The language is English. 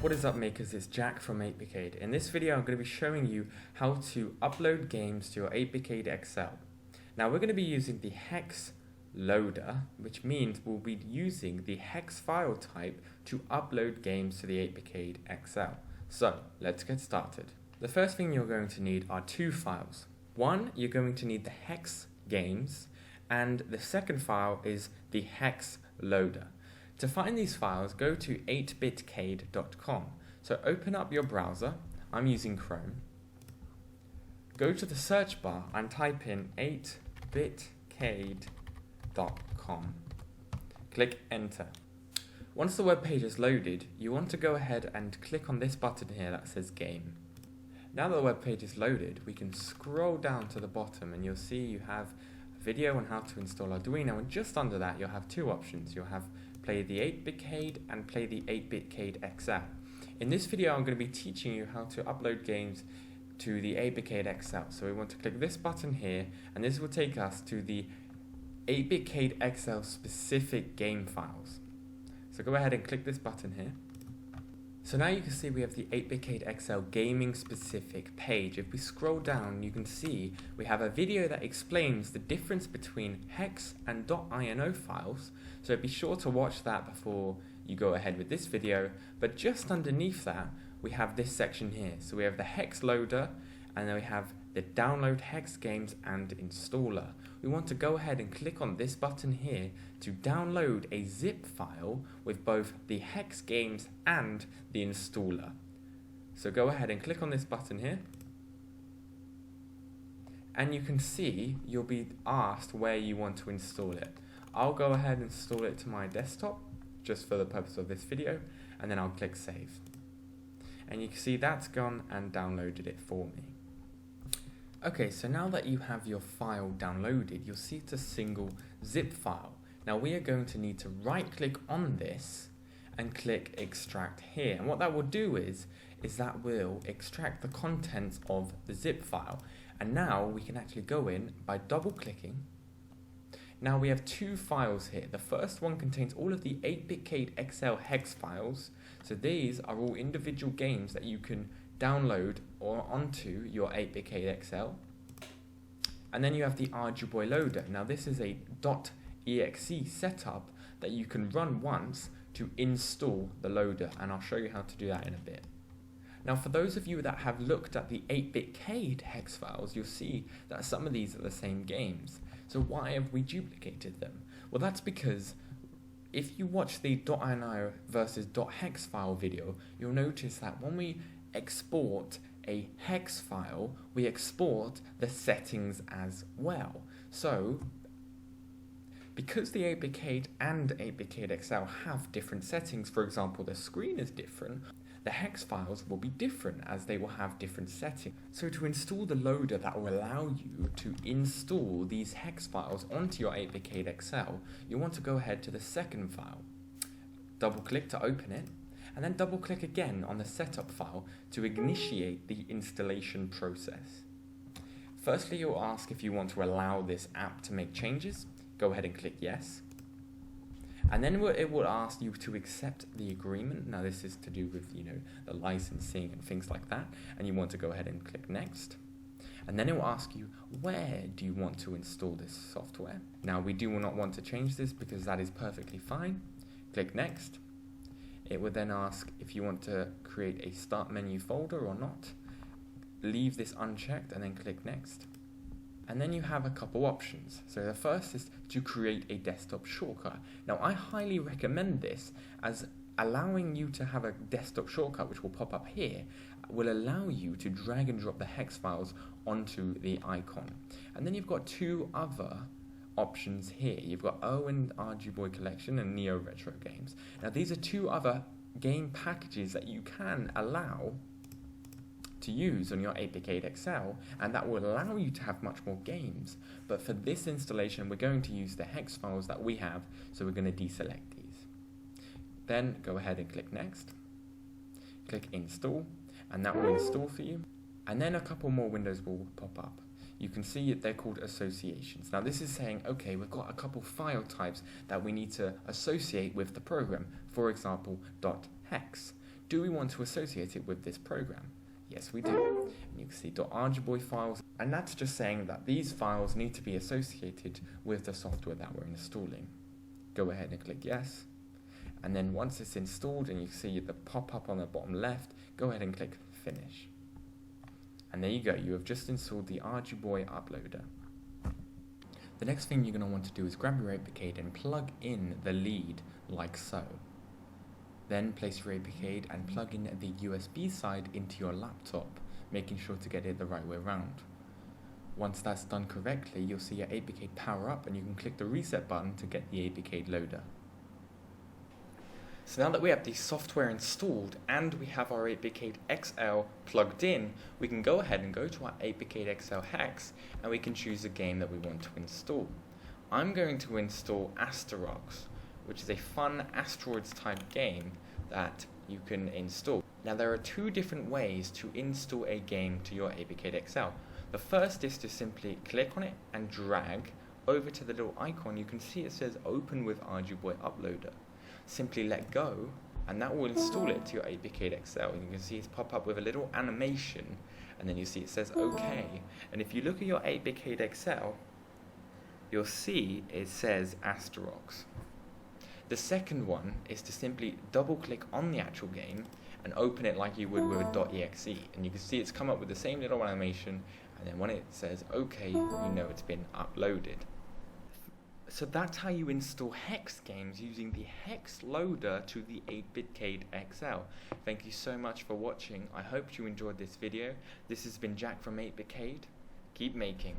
What is up, makers? It's Jack from 8BitCADE. In this video I'm going to be showing you how to upload games to your 8BitCADE Excel. Now we're going to be using the hex loader, which means we'll be using the hex file type to upload games to the 8BitCADE Excel. So let's get started. The first thing you're going to need are two files. One, you're going to need the Hex Games, and the second file is the hex loader. To find these files, go to 8bitcade.com. So open up your browser. I'm using Chrome. Go to the search bar and type in 8bitcade.com. Click enter. Once the web page is loaded, you want to go ahead and click on this button here that says Game. Now that the web page is loaded, we can scroll down to the bottom and you'll see you have a video on how to install Arduino, and just under that you'll have two options. You'll have play the 8BitCADE and play the 8BitCADE XL. In this video I'm going to be teaching you how to upload games to the 8BitCADE XL. So we want to click this button here, and this will take us to the 8BitCADE XL specific game files. So go ahead and click this button here. So now you can see we have the 8BitCADE XL gaming specific page. If we scroll down, you can see we have a video that explains the difference between hex and .ini files. So be sure to watch that before you go ahead with this video. But just underneath that, we have this section here. So we have the hex loader, and then we have the download hex games and installer. We want to go ahead and click on this button here to download a zip file with both the hex games and the installer. So go ahead and click on this button here, and you can see you'll be asked where you want to install it. I'll go ahead and install it to my desktop just for the purpose of this video, and then I'll click save. And you can see that's gone and downloaded it for me. Okay, so now that you have your file downloaded, you'll see it's a single zip file. Now we are going to need to right click on this and click extract here. And what that will do is that will extract the contents of the zip file. And now we can actually go in by double clicking. Now we have two files here. The first one contains all of the 8BitCADE XL hex files. So these are all individual games that you can download or onto your 8BitCADE XL. And then you have the Arduino loader. Now this is a .exe setup that you can run once to install the loader, and I'll show you how to do that in a bit. Now for those of you that have looked at the 8BitCADE hex files, you'll see that some of these are the same games. So why have we duplicated them? Well, that's because if you watch the .ini versus .hex file video, you'll notice that when we export a hex file, we export the settings as well. So because the 8BitCADE and 8BitCADE XL have different settings, for example the screen is different, the hex files will be different as they will have different settings. So to install the loader that will allow you to install these hex files onto your 8BitCADE XL, you want to go ahead to the second file, double click to open it, and then double click again on the setup file to initiate the installation process. Firstly, you'll ask if you want to allow this app to make changes. Go ahead and click yes. And then it will ask you to accept the agreement. Now this is to do with, the licensing and things like that. And you want to go ahead and click next. And then it will ask you, where do you want to install this software? Now we do not want to change this because that is perfectly fine. Click next. It will then ask if you want to create a start menu folder or not. Leave this unchecked and then click next. And then you have a couple options. So the first is to create a desktop shortcut. Now I highly recommend this, as allowing you to have a desktop shortcut, which will pop up here, will allow you to drag and drop the hex files onto the icon. And then you've got two other options here. You've got Owen Arduino Collection and Neo Retro Games. Now these are two other game packages that you can allow to use on your 8BitCADE XL, and that will allow you to have much more games. But for this installation we're going to use the hex files that we have, so we're going to deselect these. Then go ahead and click next. Click install, and that will install for you. And then a couple more windows will pop up. You can see they're called associations. Now this is saying, okay, we've got a couple file types that we need to associate with the program. For example, .hex. Do we want to associate it with this program? Yes, we do. And you can see .rgboy files, and that's just saying that these files need to be associated with the software that we're installing. Go ahead and click yes. And then once it's installed and you see the pop-up on the bottom left, go ahead and click finish. And there you go, you have just installed the RGBoy uploader. The next thing you're going to want to do is grab your 8BitCADE and plug in the lead like so. Then place your 8BitCADE and plug in the USB side into your laptop, making sure to get it the right way around. Once that's done correctly, you'll see your 8BitCADE power up and you can click the reset button to get the 8BitCADE loader. So now that we have the software installed and we have our 8BitCADE XL plugged in, we can go ahead and go to our 8BitCADE XL Hex and we can choose a game that we want to install. I'm going to install Asterox, which is a fun asteroids type game that you can install. Now there are two different ways to install a game to your 8BitCADE XL. The first is to simply click on it and drag over to the little icon. You can see it says open with RGBoy uploader. Simply let go and that will install it to your 8BitCADE XL. And you can see it's pop up with a little animation and then you see it says OK. And if you look at your 8BitCADE XL, you'll see it says Asterox. The second one is to simply double click on the actual game and open it like you would with a .exe, and you can see it's come up with the same little animation, and then when it says OK, you know it's been uploaded. So that's how you install Hex Games using the Hex loader to the 8BitCADE XL. Thank you so much for watching. I hope you enjoyed this video. This has been Jack from 8BitCADE. Keep making.